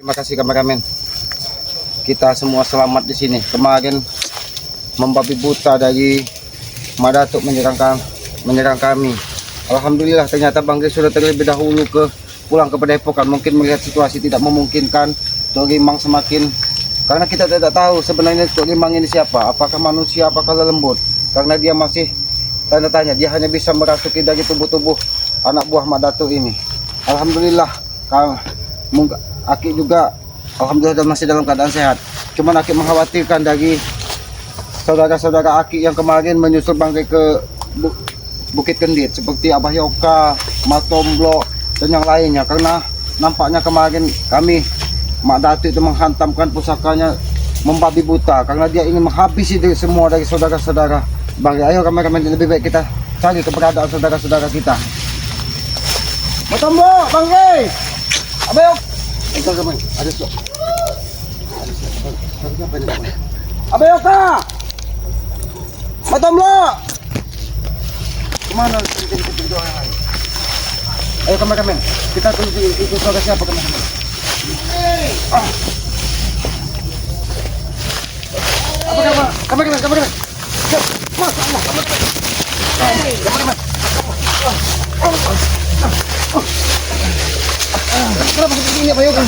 Terima kasih kameramen. Kita semua selamat di sini. Kemarin membabi buta dari Madatuk menyerang kami. Alhamdulillah ternyata Bang Gris sudah terlebih dahulu pulang ke Padepokan. Mungkin melihat situasi tidak memungkinkan Tok Rimang semakin, karena kita tidak tahu sebenarnya Tok Rimang ini siapa, apakah manusia, apakah lelembut. Karena dia masih tanda tanya, dia hanya bisa merasuki dari tubuh-tubuh anak buah Madatuk ini. Alhamdulillah Aki juga alhamdulillah masih dalam keadaan sehat. Cuman Aki mengkhawatirkan dari saudara-saudara Aki yang kemarin menyusul Bang Gris ke Bukit Kendit seperti Abah Yoka, Matomblo dan yang lainnya, karena nampaknya kemarin kami Mak Datuk itu menghantamkan pusakanya membabi buta karena dia ingin menghabisi semua dari saudara-saudara Bang Gris. Ayo kameramen, lebih baik kita cari keberadaan saudara-saudara kita. Matomblo, Bang Gris, Abah Yoka, ada tuh. Abah Yoka, Matomblo, kemana? Ayo kameramen, kita tunggu itu saudara siapa kameramen? Apa kabar? Kameramen. Masya Allah, kameramen. Kenapa seperti ini Abah Yoka?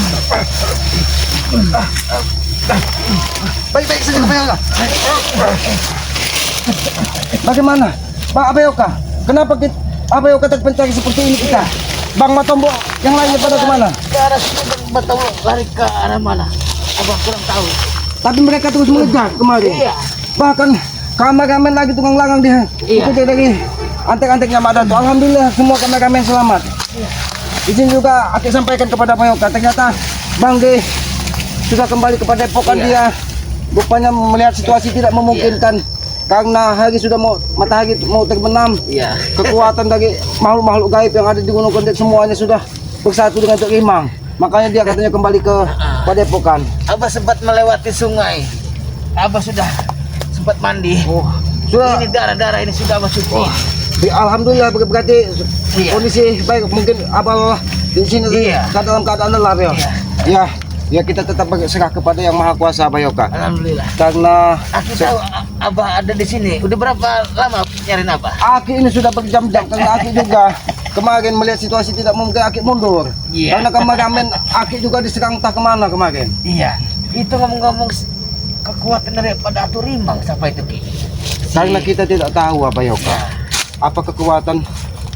Baik-baik saja Abah Yoka. Bagaimana Pak Abah Yoka? Kenapa Abah Yoka terpencari seperti ini kita? Bang Matomblo yang lainnya pada kemana? Ke arah sini Bang Matomblo, lari ke arah mana? Abang kurang tahu. Tapi mereka terus mengejar kemarin. Iya. Bahkan kameramen lagi tukang lalang dia. Iya. Itu dari antek-anteknya Madatuk. Alhamdulillah semua kameramen selamat. Iya. Izin juga Aki sampaikan kepada Abah Yoka, ternyata Bang Gris sudah kembali kepada Padepokan. Iya. Dia rupanya melihat situasi tidak memungkinkan. Karena hari sudah matahari mau terbenam. Iya. Kekuatan dari makhluk-makhluk gaib yang ada di Gunung Kendit semuanya sudah bersatu dengan Tok Rimang. Makanya dia katanya kembali ke Padepokan. Abah sempat melewati sungai. Abah sudah sempat mandi. Oh, sudah. Ini darah-darah ini sudah Abah suci. Alhamdulillah, berarti Iya. kondisi baik. Mungkin Abah di sini Iya. dalam keadaan lelah ya. Iya. Ya kita tetap berserah kepada Yang Maha Kuasa Abah Yoka. Alhamdulillah. Karena Aku tahu Abah ada di sini. Udah berapa lama nyariin Abah? Aki ini sudah berjam-jam, karena Aki juga kemarin melihat situasi tidak mungkin, Aki mundur. Iya. Karena kameramen Aki juga diserang entah kemana kemarin. Iya. Itu ngomong-ngomong kekuatan daripada Tok Rimang siapa itu Ki? Karena kita tidak tahu Abah Yoka, apa kekuatan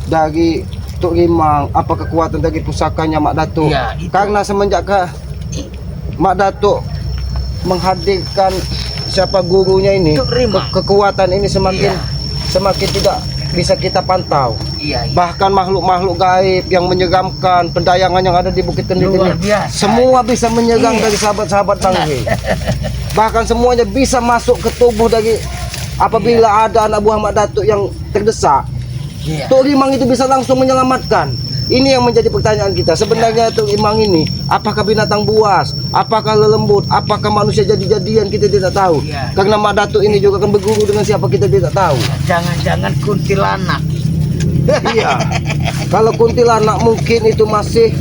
dari Tok Rimang, apa kekuatan dari pusakanya Mak Datuk. Iya, itu. Karena semenjak Mak Datuk menghadirkan siapa gurunya ini, Tok Rimang. kekuatan ini semakin Iya. tidak bisa kita pantau. Iya. Bahkan makhluk-makhluk gaib yang menyeramkan, pendayangan yang ada di Bukit Kendit Luar ini, biasa. semua bisa menyerang Iya. dari sahabat-sahabat Bang Gris. Bahkan semuanya bisa masuk ke tubuh dari apabila ada anak buah Mak Datuk yang terdesak. Iya. Tok Rimang itu bisa langsung menyelamatkan. Ini yang menjadi pertanyaan kita. Sebenarnya Tok Rimang ini apakah binatang buas, apakah lelembut, apakah manusia jadi-jadian, kita tidak tahu. Iya. Karena Mak Datuk ini juga akan berguru dengan siapa, kita tidak tahu. Jangan-jangan kuntilanak. Iya. Kalau kuntilanak mungkin itu masih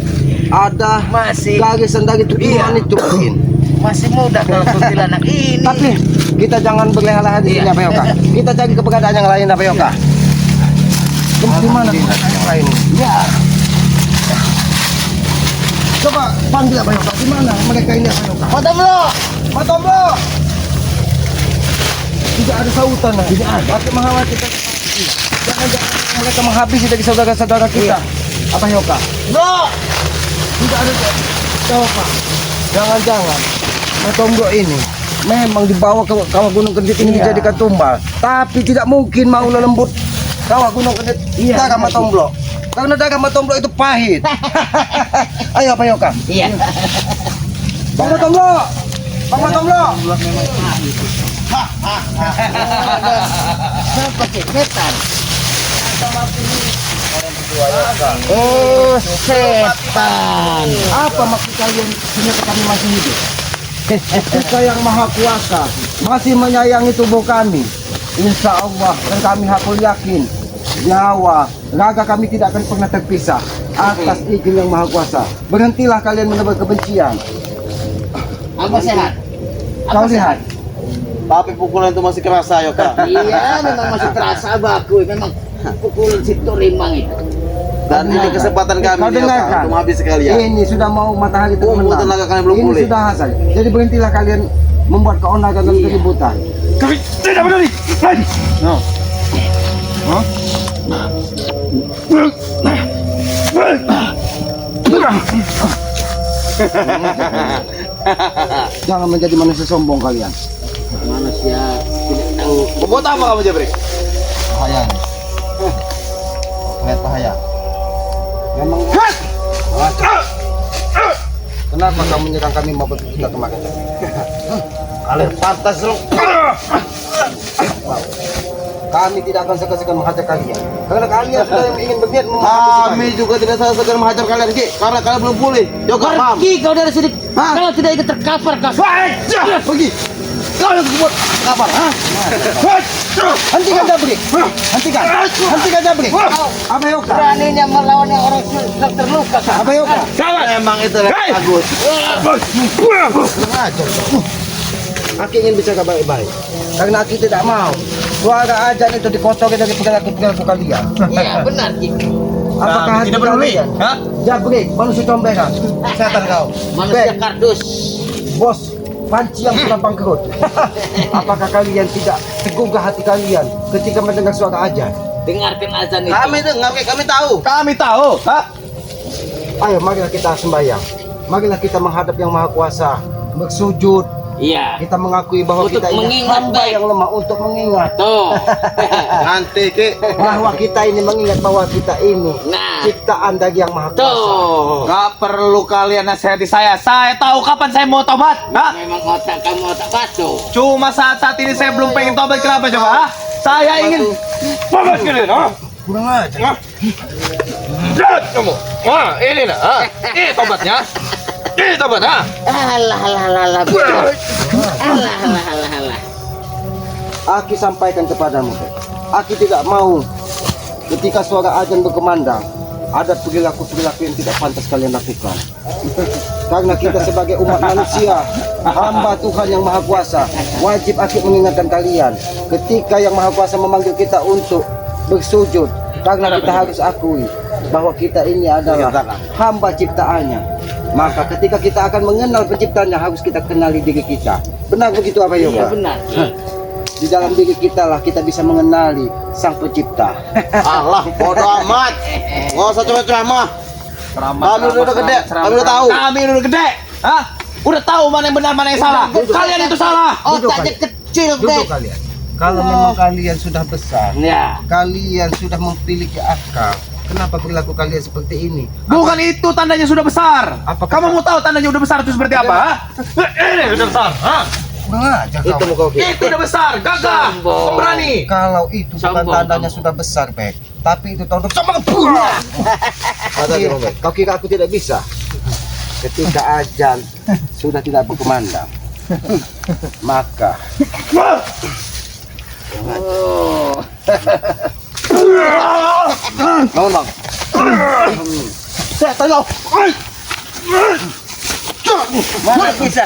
ada Masih. garisan dari Tok Rimang Iya. itu mungkin. Masih muda kalau kuntilanak ini. Tapi kita jangan berleha-leha di sini Iya. Abah Yoka. Kita cari keberadaan yang lain Abah Yoka. Di mana keberadaan yang lain? Ya. Coba panggil Abah Yoka. Di mana mereka ini Abah Yoka? Matomblo. Matomblo. Tidak ada sautan. Tidak ada. Tapi mengkhawatirkan. Jangan-jangan mereka menghabisi dari saudara-saudara kita. Abah Yoka. No. Tidak ada jawaban. Jangan-jangan Matomblo ini memang dibawa ke kawah Gunung Kendit ini Iya. dijadikan tumbal. Tapi tidak mungkin mau lembut kawah Gunung Kendit darah Matomblo. Karena darah Matomblo itu pahit. Ayo Abah Yoka. Iya. Bang Matomblo. Bang Matomblo. Siapa sih? Setan. Oh, Setan. apa maksud kalian ternyata kami masih hidup? Kita yang Maha Kuasa masih menyayangi tubuh kami. Insya Allah, dan kami hakul yakin nyawa, raga kami tidak akan pernah terpisah atas izin yang Maha Kuasa. Berhentilah kalian menebar kebencian. Apa sehat? Kau lihat. Tapi pukulan itu masih kerasa Yoka. Iya, memang masih terasa baku. Memang pukulan si Turimang itu. Dan ini kesempatan kami Kau nih, Yoka, dengarkan. untuk habis sekalian. Ini sudah mau matahari Oh, terbenam. tenaga kalian belum Ini pulih. sudah hasil. Jadi berhentilah kalian membuat keonaran dan keributan. Kami tidak peduli. Lagi. No. Hah? Jangan menjadi manusia sombong kalian. Manusia tidak tahu. Membuat apa kamu Jabrik? Bahaya. Lihat bahaya. Memang. Kenapa kamu menyerang kami mau kita kemarin? Kalian pantas loh. Kami tidak akan segan-segan menghajar kalian. Karena kalian sudah ingin berniat Kami juga tidak salah segan menghajar kalian Ki, karena kalian belum pulih. Yoka paham? Pergi kau dari sini. Kalau tidak ikut terkapar kau. Pergi. Kau yang buat kabar, ha? Hentikan jabrik. Hentikan. Hentikan jabrik. Apa Yoka? Beraninya melawan yang orang sedang terluka. kau. Apa Yoka? Emang itu bagus. Kurang ajar. Aku ingin bicara baik-baik. Karena aku tidak mau suara ajan itu dikotori dari perilaku kalian. Iya benar Ki. Apakah hati tidak peduli. kalian? Hah? Jabrik, manusia comberan. Setan kau. Manusia Bek, kardus. bos panci yang sudah bangkrut. Apakah kalian tidak tergugah hati kalian ketika mendengar suara ajan? Dengarkan azan itu. Kami dengar, Ki, kami tahu. Kami tahu. Hah? Ayo, marilah kita sembahyang. Marilah kita menghadap yang Maha Kuasa, bersujud. Iya. Kita mengakui bahwa Untuk kita ini mengingat hamba baik. yang lemah untuk mengingat. Tuh. Nanti Ki. Bahwa kita ini mengingat bahwa kita ini Nah. ciptaan dari yang Maha Kuasa. Tuh. Gak perlu kalian nasihati saya. Saya tahu kapan saya mau tobat. Hah? Memang otak kamu otak batu. Cuma saat ini saya belum pengen tobat. Kenapa coba? Hah? Saya ingin tobat kalian. Hah? Kurang aja. Lihat kamu. Wah, ini nah. Hah? Ini tobatnya. Ini tobat. Hah? Alah alah alah alah. Alah alah alah alah. Aki sampaikan kepadamu, Bek. Aki tidak mau ketika suara ajan berkumandang ada perilaku-perilaku yang tidak pantas kalian lakukan. Karena kita sebagai umat manusia, hamba Tuhan yang Maha Kuasa, wajib Aki mengingatkan kalian ketika yang Maha Kuasa memanggil kita untuk bersujud, karena kita harus akui bahwa kita ini adalah hamba ciptaannya. Maka ketika kita akan mengenal penciptanya, harus kita kenali diri kita. Benar begitu apa Iya Yoga? benar. Di dalam diri kita lah kita bisa mengenali sang pencipta. Allah, bodoh amat. Nggak usah ceramah. Kami udah gede, kami udah tahu. Kami udah gede. Hah? Udah tahu mana yang benar, mana yang salah. Kalian itu salah. Otaknya kecil Duduk deh. kalian. Kalau memang kalian sudah besar, Ya. kalian sudah memiliki akal, kenapa perilaku kalian seperti ini? Bukan itu tandanya sudah besar. Apakah- Kamu mau tahu tandanya udah besar itu seperti apa? Hah? Ini udah besar. Hah? Kurang ajar Itu kau. muka Ki. Itu udah besar. Gagah. Sombong. Berani. Kalau itu bukan Sombong tandanya kamu. sudah besar, Bek. Tapi itu tanda sombong. Mata Ki, Bang, Bek. Kau kira aku tidak bisa? Ketika ajan sudah tidak berkumandang, maka Oh. bangun bang. Setan kau. Mana bisa?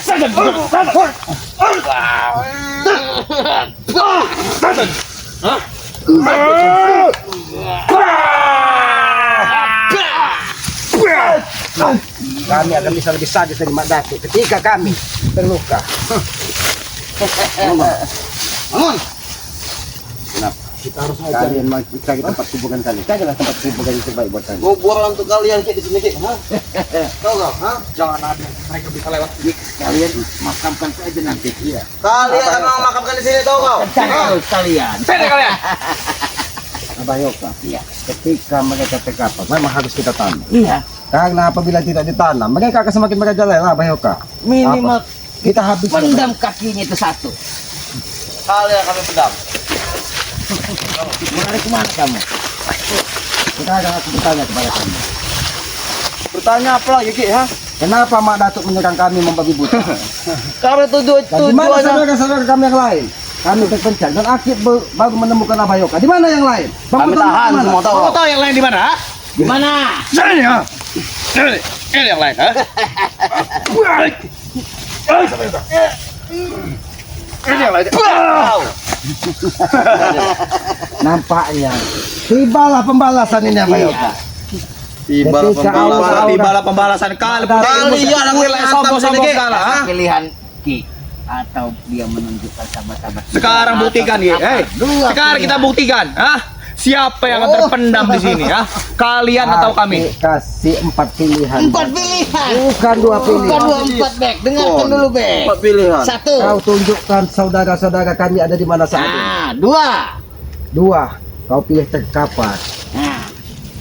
Kami akan bisa lebih sadis dari Mak Datuk ketika kami terluka. Bangun, Bang. Bangun. Kenapa? Kita harus ajar. Kalian mau cari tempat kuburan kalian. Carilah tempat kuburan yang terbaik buat kalian. Kuburan untuk kalian Ki di sini Ki. Hah? Tahu nggak? Hah? Jangan ada mereka bisa lewat. Kalian makamkan saja nanti. Iya. Kalian akan memakamkan di sini tahu nggak? Terus kalian. Sini kalian. Abah Yoka, Iya. ketika mereka terkapar, memang harus kita tanam. Iya. Karena apabila tidak ditanam, mereka akan semakin merajalela, Abah Yoka. Minimal Kita habis. pendam kakinya itu satu. Kalian kami pedam. Mau lari kemana kamu? Kita akan aku bertanya kepada kamu. Bertanya apa lagi Ki? Hah? Kenapa Mak Datuk menyerang kami membabi buta? Karena Dan di mana tujuannya. saudara-saudara kami yang lain? Kami terpencak dan akhir baru menemukan Abah Yoka. Di mana yang lain? Bang Kami Buton tahan di mana? semua tahu. Kamu tahu yang lain di mana? Ha? Di mana? Sini ya. Ini yang lain. Ha? Ini yang lain. Nampaknya tibalah pembalasan ini Bayoka. Tibalah pembalasan kali. Kalian yang mulai sombong-sombong kalah. ha? Pilihan Ki atau dia menunjukkan sahabat-sahabat. Sekarang buktikan, Ki. Sekarang kita buktikan, siapa yang akan terpendam di sini, Kalian atau kami? Kasih 4 pilihan. 4 pilihan. Bukan 2 pilihan. Bukan 2 4 Bek. Dengarkan dulu Bek. 4 pilihan. 1. Kau tunjukkan saudara-saudara kami ada di mana saat ini. Nah, 2. 2. Kau pilih terkapar. Nah,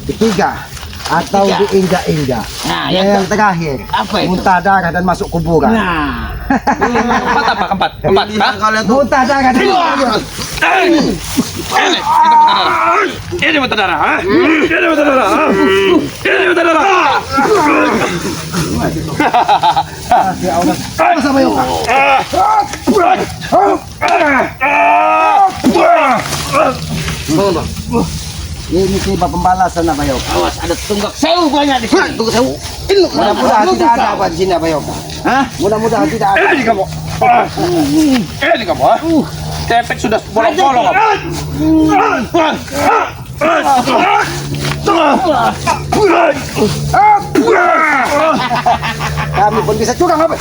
Ketiga. Atau Ketiga. diinjak-injak. Nah, yang terakhir. apa itu? Muntah darah dan masuk kuburan. nah. Keempat apa? Keempat. Pilihan kalian tuh. Muntah darah dan masuk kuburan. Ini mata darah, Ini mata darah, Ini mata darah. Ya Allah. Masa Bayoka? Ini tiba pembalasan Bayoka. Awas ada tunggak sewu banyak di sini. Tunggu sewu. Mudah-mudahan tidak ada apa di sini Bayoka. Mudah-mudahan tidak ada. Ini kamu. Ini kamu, Tepek sudah bolong-bolong. Kami pun bisa curang apa?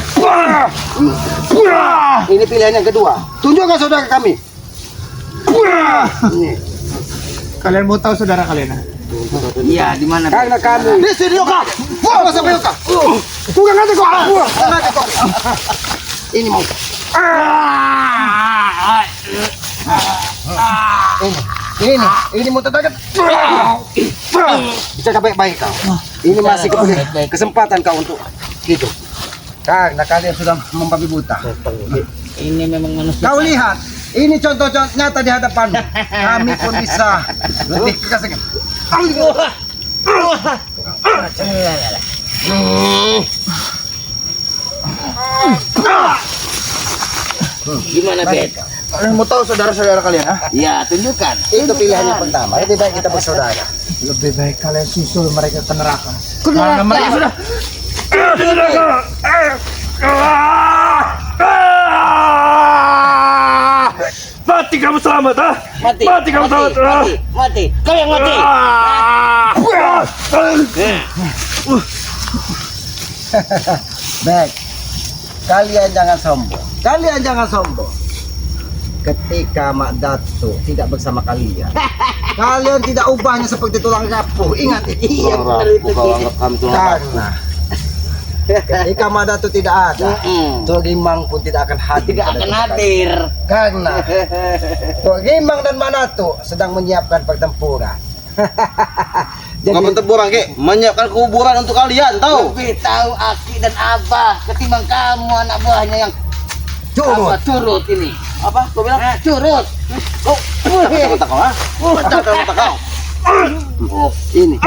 Ini pilihan yang kedua. Tunjukkan saudara kami. Ini. Kalian mau tahu saudara kalian? Iya, di mana? Karena kami. Di sini Yoka. Wah, masa Bayoka? Curang aja kok. Ini mau. Ini mau tetangga. Jaga baik-baik kau. Ini masih kesempatan kau untuk hidup. Karena kalian sudah membabi buta. Ini memang manusia. Kau lihat, ini contoh-contoh nyata di hadapanmu. Kami pun bisa lebih kekasih. Gimana Bek? Kalian mau tahu saudara-saudara kalian, Ya, tunjukkan. Itu pilihan yang pertama. Lebih baik kita bersaudara. Lebih baik kalian susul mereka ke neraka. Karena mereka sudah. Mati kamu selamat, mati. Mati kamu selamat. Mati. Kau yang mati. Baik. Kalian jangan sombong. Kalian jangan sombong. Ketika Mak Dato tidak bersama kalian, kalian tidak ubahnya seperti tulang rapuh. Ingat itu. Iya, benar itu. Kau anggap kami tulang rapuh. Karena ketika Mak Dato tidak ada, Tok Rimang pun tidak akan hadir. Tidak pada akan tempat hadir. ini. Karena Tok Rimang dan Mak Dato sedang menyiapkan pertempuran. Bukan pertempuran, Ki. Menyiapkan kuburan untuk kalian, tahu? Lebih tahu Aki dan Abah ketimbang kamu anak buahnya yang Curut. curut ini. Apa? Kau bilang? Curut. Oh, mata kau, Pecahkan mata kau. Ini.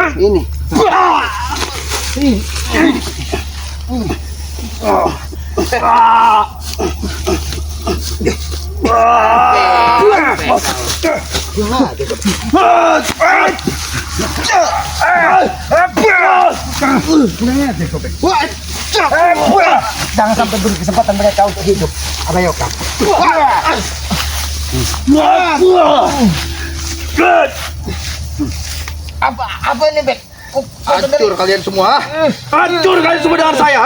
Jangan sampai beri kesempatan mereka untuk hidup. Abayoka. Apa ini Bek? Hancur kalian semua. Hancur kalian semua dengan saya,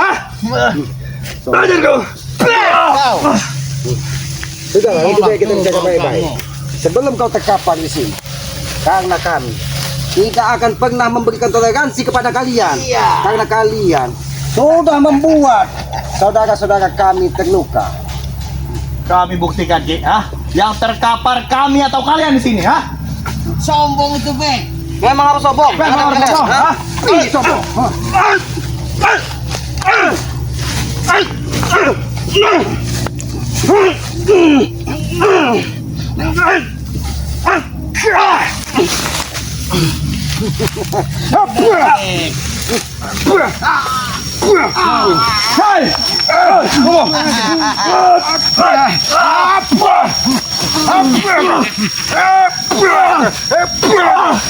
Hancur kau. Sudahlah, lebih baik kita menjaga baik-baik. Sebelum kau terkapar di sini, karena kami tidak akan pernah memberikan toleransi kepada kalian. Iya. Karena kalian sudah membuat saudara-saudara kami terluka. Kami buktikan, Ki, Yang terkapar kami atau kalian di sini, Sombong itu Bek. Memang harus sombong. Memang harus sombong, Ih, sombong.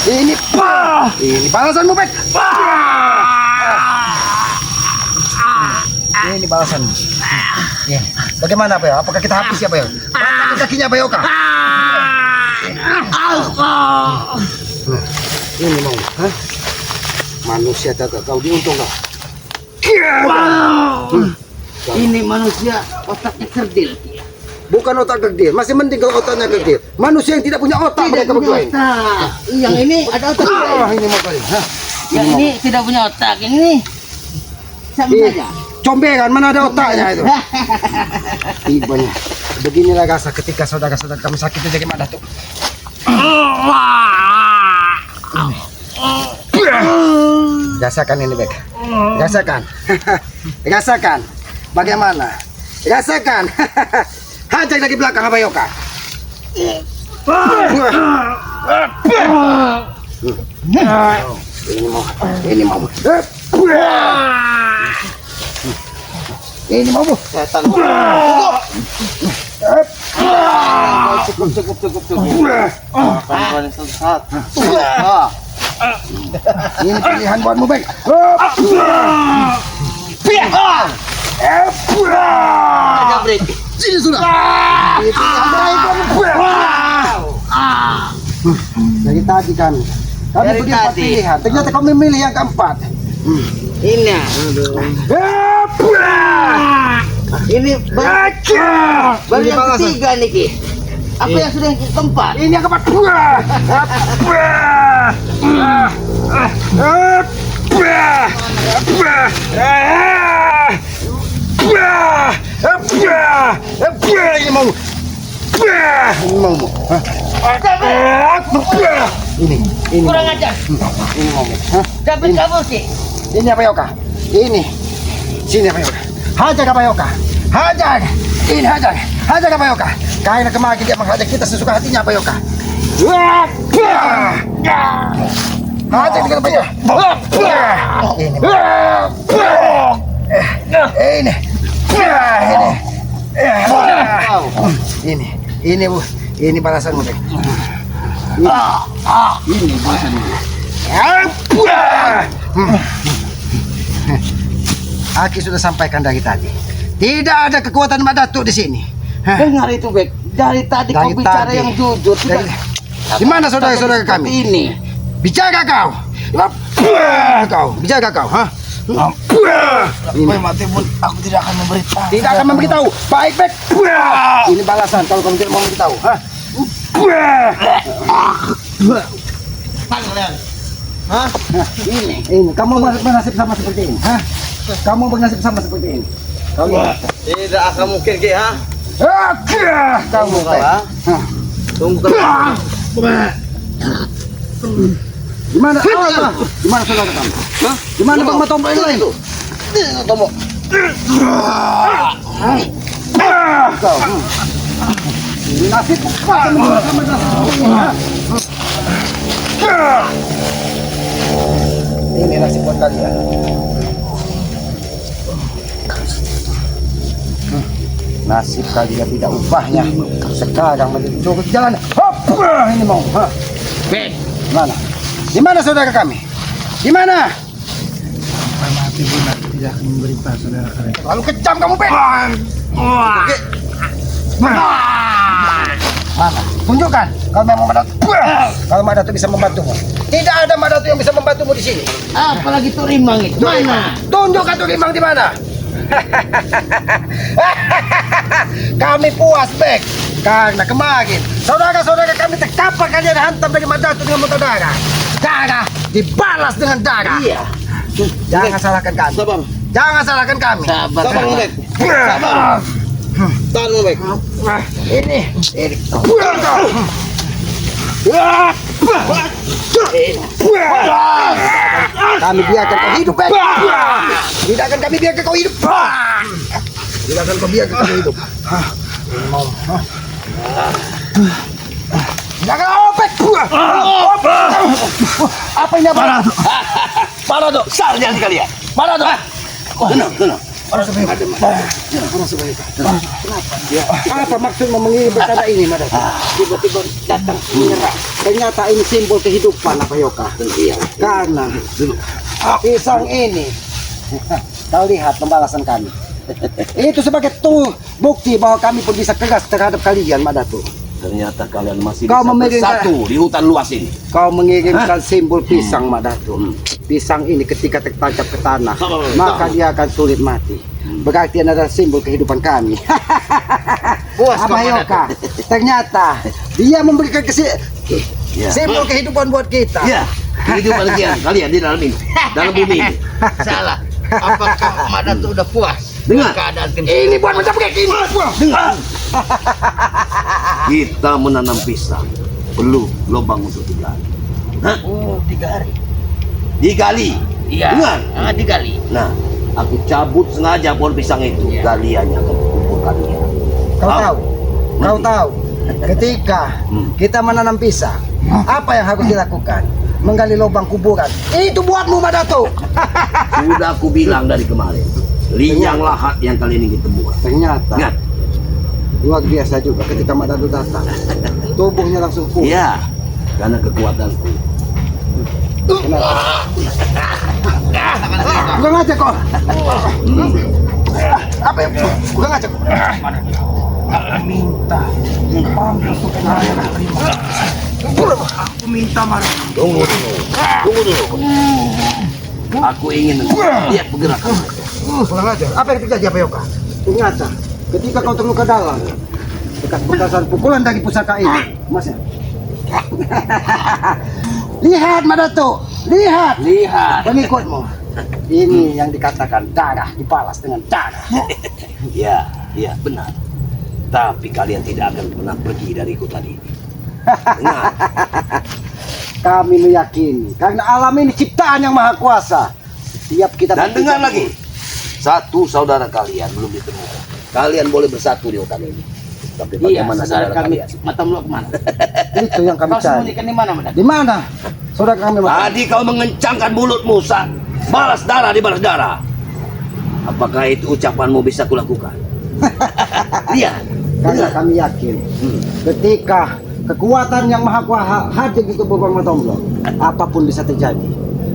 Ini balasanmu, Bek. Ini balasan. Ya. Bagaimana Bayo? Apakah kita habis ya Bayo? Patahkan kakinya Bayo kah? Ini mau, hah? Manusia kagak kau diuntung kau. Ini manusia otaknya kerdil. Bukan otak kerdil, masih mending kalau otaknya kerdil. Manusia yang tidak punya otak mereka berdua ini. Yang ini ada otak. Ini mau kali. Hah? Yang ini tidak punya otak. Yang ini sama saja. Comberan, mana ada otaknya itu? Ibanya. Beginilah rasa ketika saudara-saudara kami sakit itu jadi Mak Datuk. Rasakan ini Bek. Rasakan. Rasakan. Bagaimana? Rasakan. Hajar lagi belakang Abayoka. Ini mau. Ini mau. Ini mau. Setan. Cukup. Kawan sesat. Ini pilihan buatmu Bek. Sini sudah. Dari tadi kami Dari beri tadi. pilihan. Ternyata kau memilih yang keempat. Ini. Ini baru yang ketiga nih Ki. Apa yang sudah yang keempat? Ini yang keempat. Ini mau. Ini mau. Ini. Kurang ajar. Ini mau. Dapat kamu sih. Ini apa Yoka? Ini. Sini apa Yoka? Hajar apa Yoka? Hajar. Ini hajar. Hajar apa Yoka? Karena kemarin dia menghajar kita sesuka hatinya apa Yoka? Hajar kita apa Yoka? Ini. Ini. Ini Bu. Ini balasanmu Bek. Ini balasanmu. Aki sudah sampaikan dari tadi. Tidak ada kekuatan Mak Datuk di sini. Hah? Dengar itu Bek. Dari tadi Dari kau bicara tadi. yang jujur. Dari- Di mana saudara-saudara kami? Ini. Bicara kau. Kau, bicara kau, ha? Ini. Mati pun aku tidak akan memberitahu. Tidak akan memberitahu. Baik, baik. Ini balasan kalau kamu tidak mau memberitahu, ha? Ini. Kamu bernasib sama seperti ini, ha? Kamu bernasib sama seperti ini. Kau lihat. Tidak akan mungkin Ki, ha? Kamu Kalah. Tunggu kan. Di mana? Di mana saudara kamu? Hah? Di mana Bang Matombro yang lain? Tombok. Kau. Ini nasib sama nasib. Ini nasib buat kalian. Nasib kalian tidak ubahnya. Sekarang menjadi curug jalan. Hop! Ini mau. Ha? Bek. Mana? Di mana saudara kami? Di mana? Mati pun aku tidak akan memberitahu saudara kalian. Lalu kejam kamu, Bek. Mana? Tunjukkan kalau memang Mak Datuk. Kalau Mak Datuk bisa membantumu. Tidak ada Mak Datuk yang bisa membantumu di sini. Apalagi tuh rimang itu. Mana? Tunjukkan tuh Limang di mana? Kami puas, Bek. Karena kemarin saudara-saudara kami terkapar kalian hantam dari Mak Datuk dengan muntah darah. Darah dibalas dengan darah. Iya. Jangan salahkan kami. Sabar. Jangan salahkan kami. Sabar. Sabar, Bek. Sabar. Tahan, Bek. Ini. Kami biarkan kau hidup, Bek. Tidak akan kami biarkan kau hidup. Tidak akan kau biarkan kau hidup. Jangan opek. Apa ini apa? Mana tuh? Sarjan kalian. Mana tuh? Tenang. Apa maksudmu mengirim berkata ini, Mak Datuk? Tiba-tiba datang menyerah. Ternyata ini simbol kehidupan, apa Yoka? Karena pisang ini, kau lihat pembalasan kami. Itu sebagai bukti bahwa kami pun bisa tegas terhadap kalian, Mak Datuk. Ternyata kalian masih Kau bisa mengirimkan- bersatu di hutan luas ini. Kau mengirimkan simbol pisang, Mak Datuk. Pisang ini ketika tertancap ke tanah, maka dia akan sulit mati. Berarti adalah simbol kehidupan kami. Puas kau, Abah Mak Yoka, ternyata dia memberikan Ya. simbol kehidupan buat kita. Ya, kehidupan kalian di dalam ini, dalam bumi ini. Salah. Apakah Mak Datuk udah puas? Dengar. Keadaan tim Ini buat macam kayak gini. Dengar. Kita menanam pisang, perlu lubang untuk digali. Hah? Oh, 3 hari. Digali. Iya. Dengar. Digali. Nah, aku cabut sengaja pohon pisang itu. Iya. Galiannya akan kukumpulkan dia. Kau Ah, tahu? Kau nanti. tahu? Ketika kita menanam pisang, apa yang harus dilakukan? Menggali lubang kuburan. Itu buatmu, Mak Datuk. Sudah aku bilang dari kemarin. Liang lahat yang kalian ingin temukan. Ternyata Ingat. luar biasa juga ketika Mak Datuk datang. Tubuhnya langsung full. Iya, karena kekuatanku. Kurang aja kok. Apa ya? Kurang aja kok. Minta. Aku minta marah. Tunggu dulu. Aku ingin lihat pergerakan mereka. Kurang aja. Apa yang terjadi, Apa Yoka? Ternyata ketika kau terluka dalam, bekas-bekasan pukulan dari pusaka ini, Mas ya? Lihat, Mak Datuk. Lihat. Lihat. Pengikutmu. Ini yang dikatakan darah dibalas dengan darah. Ya, benar. Tapi kalian tidak akan pernah pergi dari hutan ini. Dengar, Kami meyakini karena alam ini ciptaan yang maha kuasa. Setiap kita dan dengar berpijak- lagi. Satu saudara kalian belum ditemukan. Kalian boleh bersatu di hutan ini. Tapi Iya, bagaimana saudara saudara kami kalian? mata meluk kemana? Itu yang kami Kau cari. sembunyikan di mana, Mak Datuk? Di mana? Saudara kami Tadi kau mengencangkan mulutmu saat balas darah dibalas darah. Apakah itu ucapanmu bisa kulakukan? Lihat. karena kami yakin ketika kekuatan yang maha kuasa hadir di tubuh Bang Matomblo, apapun bisa terjadi.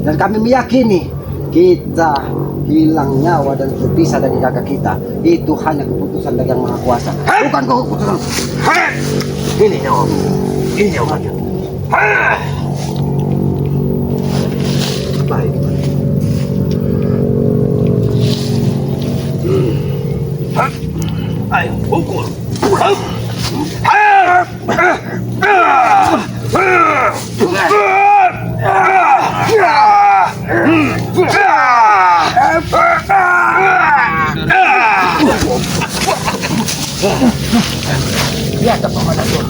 Dan kami meyakini kita hilang nyawa dan terpisah dari kakak kita itu hanya keputusan dari yang maha kuasa, bukan keputusan. Ini nyawamu. Ini nyawanya. Baik. Ayo, pukul. Lihat apa Bang Datuk.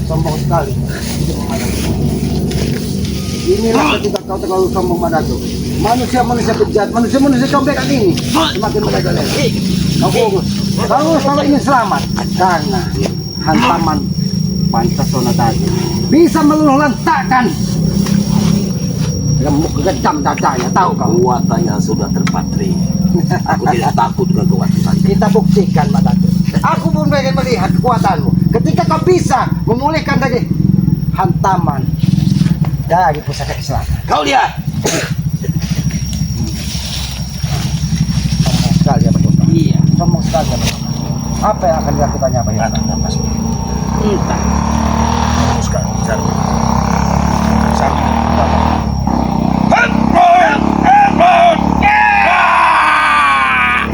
Sombong sekali. Inilah ketika kau terlalu sombong, Bang Datuk. Manusia-manusia bejat, manusia-manusia combekan ini semakin merajalela. Kau urus. Kau selalu ingin selamat karena hantaman Pancasona tadi bisa meluluh lantakkan remuk gedam dadanya, tahu kau? Kekuatannya sudah terpatri. Aku tidak takut dengan kekuatan. Kita buktikan, Bang Datuk. Aku pun pengen melihat kekuatanmu ketika kau bisa memulihkan dari hantaman dari pusaka kecelakaan. Kau lihat. Sombong sekali ya, Pak Yoka. Iya. Sombong sekali ya, Pak Yoka. Apa yang akan dilakukannya, Pak Yoka? Entah. Sekarang.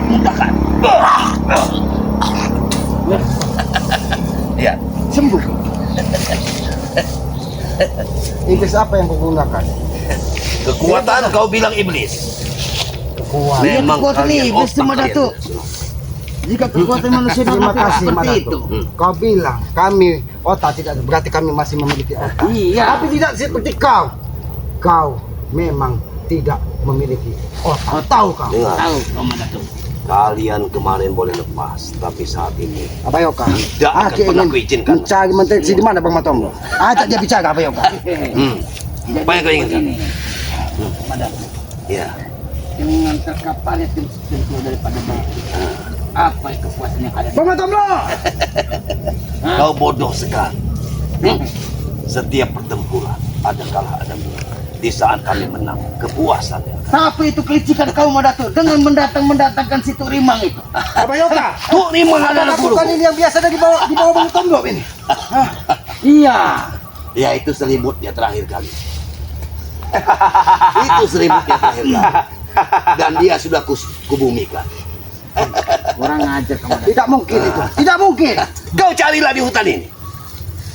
Mudahkan. Lihat. Sembuh. Iblis apa yang kau gunakan? Kekuatan kau bilang iblis. Kekuatan. Memang kekuatan kalian iblis, otak Mak kalian. Datuk. Jika kekuatan manusia Terima digunakan kasih, Mak seperti itu. Datuk. Kau bilang kami otak tidak ada, berarti kami masih memiliki otak. Iya. Tapi tidak seperti kau. Kau memang tidak memiliki otak. Tahu kau? Dengar. Tahu, Mak Datuk. Kalian kemarin boleh lepas, tapi saat ini Apa Yoka? Tidak akan Aku pernah ingin kuizinkan. mencari menteksi di mana Bang Matombo. Ajak dia bicara apa Yoka? Tidak Apa yang kau bisa inginkan? begini. Mak Datuk. Ya. Yang mengantar kapalnya tentu daripada batu. Apa kekuatan yang ada? Bang Matombo! Kau bodoh sekali. Setiap pertempuran ada kalah ada menang. Di saat kami menang, kepuasan yang akan Tapi itu kelicikan kau Madatuk dengan mendatangkan si Tuk Rimang itu. Abayoka, Tuk Rimang adalah guru. bukan ini yang biasa ada di bawah Bang Tombok ini. Iya. Ya itu selimutnya terakhir kali. Itu selimutnya terakhir kali. Dan dia sudah kubumikan. Kurang ajar kamu. Tidak mungkin itu. Tidak mungkin. Kau carilah di hutan ini.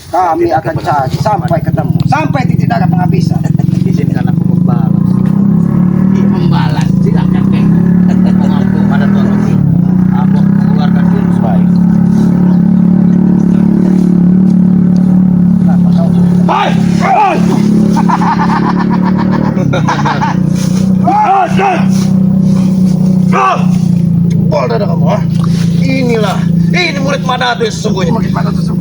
Kami akan cari sampai ketemu, sampai titik darah penghabisan. Izinkan aku membalas. Membalas, silakan Kek. Aku pada tuan ini. Aku keluarkan jurus baik. Hai! Hai! Boleh dah kamu, ha? Inilah, ini murid Madatu yang sesungguhnya. Makin mana tuh?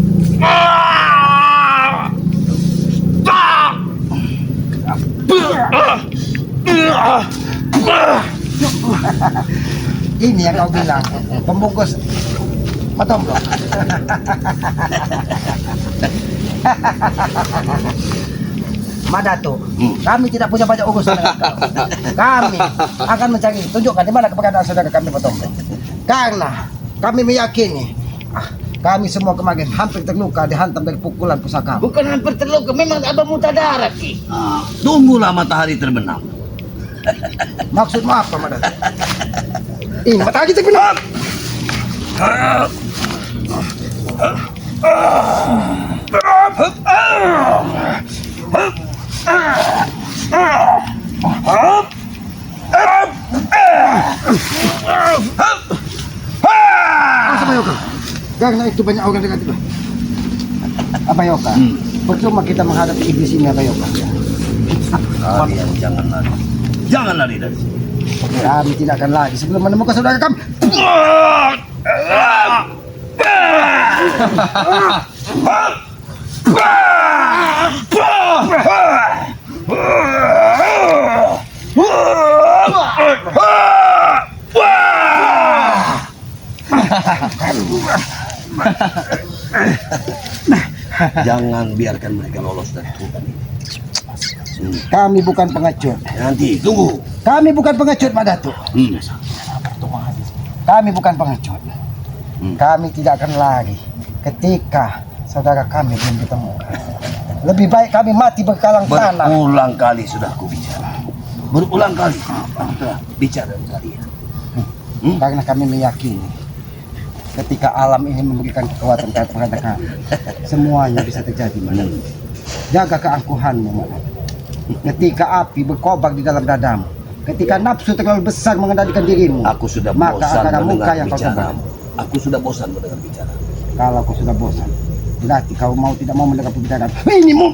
Ini yang kau bilang, pembungkus Matombok. Madatuk, kami tidak punya banyak urusan dengan kau. Kami akan mencari, tunjukkan di mana keberadaan saudara kami Matombok. Karena kami meyakini, kami semua kemarin hampir terluka dihantam dari pukulan pusaka. Bukan hampir terluka, memang abang muntah darah Ki. Tunggulah matahari terbenam. Maksudmu apa, Madatuk? Ini matahari terbenam. Abayoka, karena itu banyak orang dekat itu. Abayoka, percuma kita menghadapi iblis ini, Abayoka. Kalian jangan lari. Jangan lari dari sini. Kami tidak akan lagi sebelum menemukan saudara kami. Jangan biarkan mereka lolos dari hutan ini. Kami bukan pengecut. Nanti tunggu. Kami bukan pengecut, Madatuk. Kami bukan pengecut. Kami tidak akan lari ketika saudara kami belum ditemukan. Lebih baik kami mati berkalang tanah. Berulang kali sudah aku bicara. Berulang kali aku telah bicara dengan kalian. Karena kami meyakini ketika alam ini memberikan kekuatan kepada kami, semuanya bisa terjadi, Madatuk. Jaga keangkuhanmu, Madatuk. Ketika api berkobar di dalam dadamu, ketika nafsu terlalu besar mengendalikan dirimu, Aku sudah maka bosan akan muka mendengar yang kau bicara. tebar. Aku sudah bosan mendengar bicara. Kalau kau sudah bosan, berarti kau mau tidak mau mendengar pembicaraan ini mu.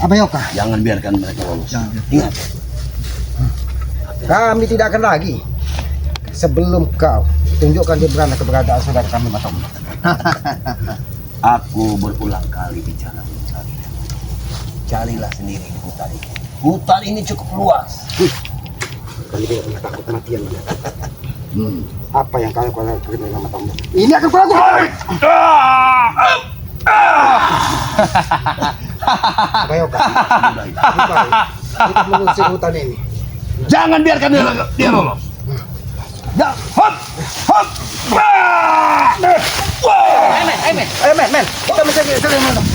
Abayoka, Jangan biarkan mereka lolos. Ingat, kami tidak akan lagi sebelum kau tunjukkan di mana keberadaan saudara kami Matombok. aku berulang kali bicara dengan kalian. Carilah sendiri di hutan ini. Hutan ini cukup luas. Kami tidak punya takut kematian. Apa yang kau lakukan dengan Matombok? Ini akan kulakukan. Abayoka, lebih baik kita mengusir hutan ini. Jangan biarkan dia lolos. Ya, hop, hop. Men, Men, kita mencari saudara Matombok.